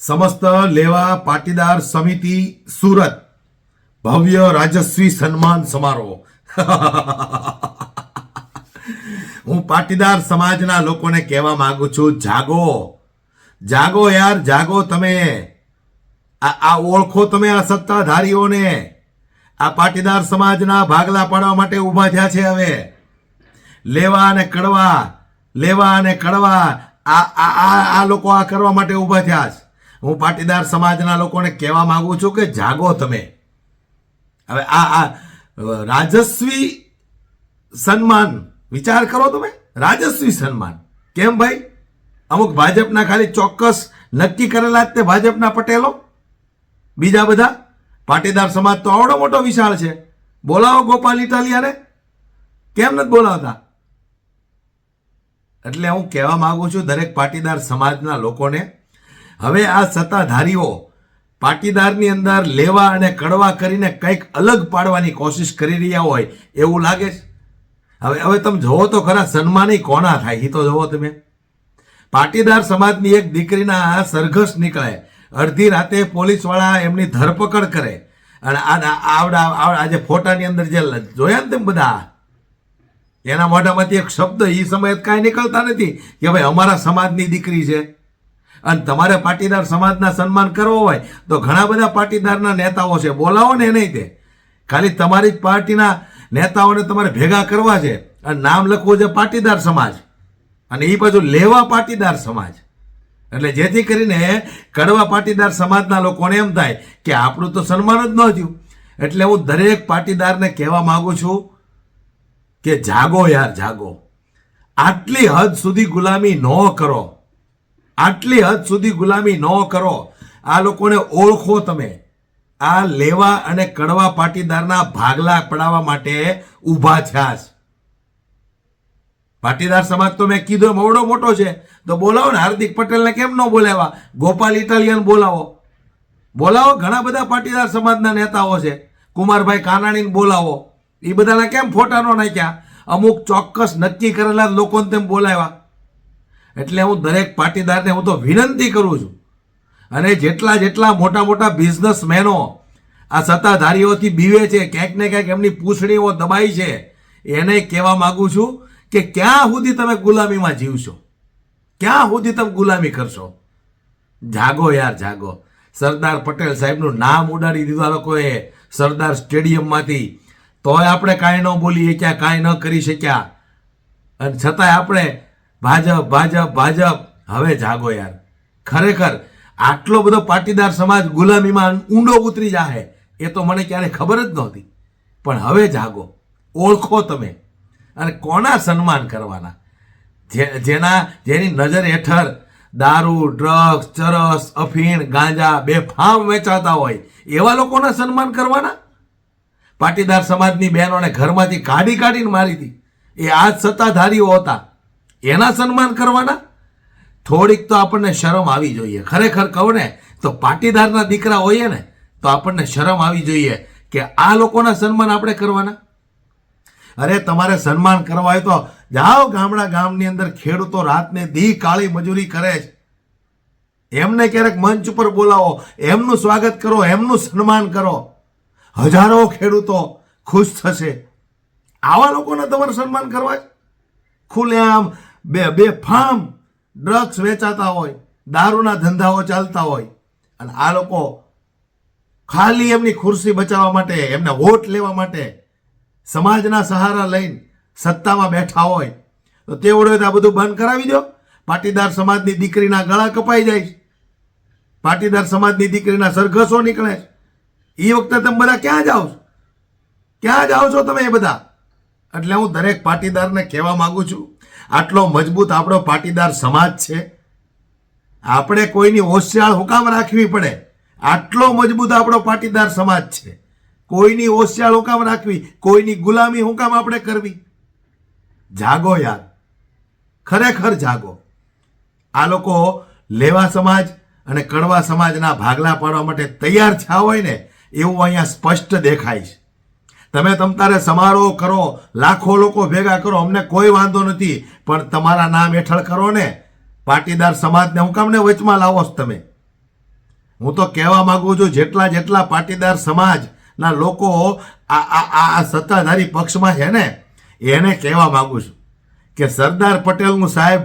સમસ્ત લેવા પાટીદાર સમિતિ સુરત ભવ્ય રાજસ્વી સન્માન સમારોહ. હું પાટીદાર સમાજના લોકોને કહેવા માંગુ છું, જાગો જાગો યાર, જાગો. તમે આ ઓળખો, તમે આ સત્તાધારીઓને. આ પાટીદાર સમાજના ભાગલા પાડવા માટે ઊભા થયા છે. હવે લેવા અને કડવા, લેવા અને કડવા, આ લોકો આ કરવા માટે ઊભા થયા છે. હું પાટીદાર સમાજના લોકોને કહેવા માંગુ છું કે જાગો તમે. હવે આ રાજસ્વી સન્માન વિચાર કરો તમે. રાજસ્વી સન્માન કેમ ભાઈ? અમુક ભાજપના ખાલી ચોક્કસ નક્કી કરેલા જ તે ભાજપના પટેલો, બીજા બધા પાટીદાર સમાજ તો આવડો મોટો વિશાળ છે. બોલાવો ગોપાલ ઇટાલિયાને, કેમ નથી બોલાવતા? એટલે હું કહેવા માંગુ છું દરેક પાટીદાર સમાજના લોકોને, હવે આ સત્તાધારીઓ પાટીદારની અંદર લેવા અને કડવા કરીને કંઈક અલગ પાડવાની કોશિશ કરી રહ્યા હોય એવું લાગે છે. હવે તમે જોવો તો ખરા, સન્માની કોના થાય એ તો જોવો તમે. પાટીદાર સમાજની એક દીકરીના સરઘસ નીકળે, અડધી રાતે પોલીસવાળા એમની ધરપકડ કરે, અને આજે ફોટાની અંદર જે જોયા ને તેમ બધા, એના મોઢામાંથી એક શબ્દ એ સમયે કાંઈ નીકળતા નથી કે ભાઈ અમારા સમાજની દીકરી છે. અને તમારે પાટીદાર સમાજના સન્માન કરવો હોય તો ઘણા બધા પાટીદારના નેતાઓ છે, બોલાવો ને. નહીં તે ખાલી તમારી જ પાર્ટીના નેતાઓને તમારે ભેગા કરવા છે અને નામ લખવું છે પાટીદાર સમાજ, અને એ બાજુ લેવા પાટીદાર સમાજ. એટલે જેથી કરીને કડવા પાટીદાર સમાજના લોકોને એમ થાય કે આપણું તો સન્માન જ ન થયું. એટલે હું દરેક પાટીદારને કહેવા માંગુ છું કે જાગો યાર, જાગો. આટલી હદ સુધી ગુલામી ન કરો, આટલી હદ સુધી ગુલામી ન કરો. આ લોકોને ઓળખો તમે. આ લેવા અને કડવા પાટીદારના ભાગલા પડાવવા માટે ઊભા થયા છે. પાટીદાર સમાજ તો મેં કીધું મોડો મોટો છે, તો બોલાવો ને. હાર્દિક પટેલને કેમ ન બોલાવ્યા? ગોપાલ ઇટાલિયન બોલાવો, બોલાવો. ઘણા બધા પાટીદાર સમાજના નેતાઓ છે, કુમારભાઈ કાનાણીને બોલાવો. એ બધાના કેમ ફોટા ન નાખ્યા? અમુક ચોક્કસ નક્કી કરેલા લોકોને તેમ બોલાવ્યા. એટલે હું દરેક પાટીદારને હું તો વિનંતી કરું છું, અને જેટલા મોટા મોટા બિઝનેસમેનો આ સત્તાધારીઓથી બીવે છે, ક્યાંક ને ક્યાંક એમની પૂંછડીઓ દબાઈ છે, એને કહેવા માંગુ છું કે ક્યાં સુધી તમે ગુલામીમાં જીવશો? ક્યાં સુધી તમે ગુલામી કરશો? જાગો યાર, જાગો. સરદાર પટેલ સાહેબનું નામ ઉડાડી દીધા લોકોએ સરદાર સ્ટેડિયમમાંથી, તોય આપણે કાંઈ ન બોલી શક્યા, કાંઈ ન કરી શક્યા, અને છતાંય આપણે ભાજપ ભાજપ ભાજપ. હવે જાગો યાર. ખરેખર આટલો બધો પાટીદાર સમાજ ગુલામીમાં ઊંડો ઉતરી જાહે એ તો મને ક્યારે ખબર જ નહોતી. પણ હવે જાગો, ઓળખો તમે. અને કોના સન્માન કરવાના? જેની નજર હેઠળ દારૂ, ડ્રગ્સ, ચરસ, અફીણ, ગાંજા બેફામ વેચાતા હોય એવા લોકોના સન્માન કરવાના? પાટીદાર સમાજની બહેનોને ઘરમાંથી કાઢીને મારી હતી, એ આ જ સત્તાધારીઓ હતા, એના સન્માન કરવાના? થોડીક તો આપણને શરમ આવી જોઈએ. ખરેખર કહું ને તો પાટીદારના દીકરા હોઈએ ને તો આપણને શરમ આવી જોઈએ કે આ લોકોના સન્માન આપણે કરવાના. અરે તમારે સન્માન કરવા હોય તો જાઓ ગામની અંદર. ખેડૂતો રાતને દી કાળી મજૂરી કરે છે, એમને ક્યારેક મંચ ઉપર બોલાવો, એમનું સ્વાગત કરો, એમનું સન્માન કરો. હજારો ખેડૂતો ખુશ થશે. આવા લોકોને તમારે સન્માન કરવા છે? ખુલ્લેઆમ બેફામ ડ્રગ્સ વેચાતા હોય, દારૂના ધંધાઓ ચાલતા હોય, અને આ લોકો ખાલી એમની ખુરશી બચાવવા માટે, એમને વોટ લેવા માટે સમાજના સહારા લઈને સત્તામાં બેઠા હોય, તો તેવડે આ બધું બંધ કરાવી દો. પાટીદાર સમાજની દીકરીના ગળા કપાઈ જાય છે, પાટીદાર સમાજની દીકરીના સરઘસો નીકળે છે. એ વખતે તમે બધા ક્યાં જાઓ છો? ક્યાં જાઓ છો તમે એ બધા? એટલે હું દરેક પાટીદારને કહેવા માંગુ છું, આટલો મજબૂત આપણો પાટીદાર સમાજ છે, આપણે કોઈની હોશિયાળ હુકામ રાખવી પડે? આટલો મજબૂત આપણો પાટીદાર સમાજ છે, કોઈની હોશિયાળ હુકામ રાખવી, કોઈની ગુલામી હુકામ આપણે કરવી? જાગો યાર, ખરેખર જાગો. આ લોકો લેવા સમાજ અને કડવા સમાજના ભાગલા પાડવા માટે તૈયાર થયા હોય ને એવું અહીંયા સ્પષ્ટ દેખાય છે. તમે તમતારે સમારોહ કરો, લાખો લોકો ભેગા કરો, અમને કોઈ વાંધો નથી, પણ તમારા નામ હેઠળ કરો ને. પાટીદાર સમાજને હું કામને વચમાં લાવો છો તમે? હું તો કહેવા માંગુ છું જેટલા પાટીદાર સમાજના લોકો આ સત્તાધારી પક્ષમાં છે ને એને કહેવા માંગુ છું કે સરદાર પટેલનું સાહેબ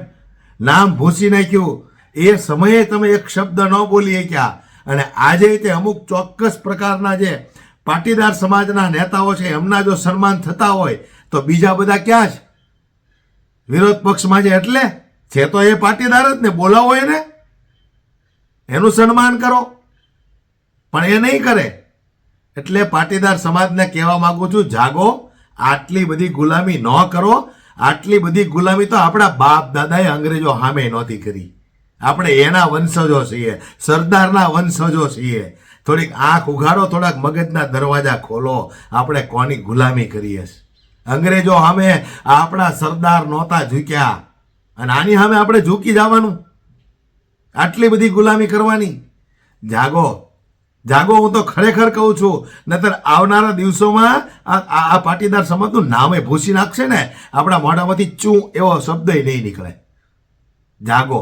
નામ ભૂસી નાખ્યું એ સમયે તમે એક શબ્દ ન બોલી શક્યા અને આજે તે અમુક ચોક્કસ પ્રકારના જે પાટીદાર સમાજના નેતાઓ છે એમના જો સન્માન થતા હોય તો બીજા બધા ક્યાં છે? વિરોધ પક્ષમાં છે એટલે છે તો એ પાટીદાર જ ને, બોલાવો એને, એનું સન્માન કરો, પણ એ નહીં કરે. એટલે પાટીદાર સમાજને કહેવા માંગુ છું, જાગો, આટલી બધી ગુલામી ન કરો. આટલી બધી ગુલામી તો આપણા બાપ દાદાએ અંગ્રેજો સામે નહોતી કરી. આપણે એના વંશજો છીએ, સરદારના વંશજો છીએ. થોડીક આંખ ઉઘાડો, થોડાક મગજના દરવાજા ખોલો. આપણે કોની ગુલામી કરીએ? અંગ્રેજો સામે આપણા સરદાર નહોતા ઝૂક્યા અને આની સામે આપણે ઝૂકી જવાનું? આટલી બધી ગુલામી કરવાની? જાગો, જાગો. હું તો ખરેખર કહું છું, નહીતર આવનારા દિવસોમાં આ પાટીદાર સમાજનું નામે ભૂસી નાખશે ને, આપણા મોઢામાંથી ચૂ એવો શબ્દ નહીં નીકળે. જાગો.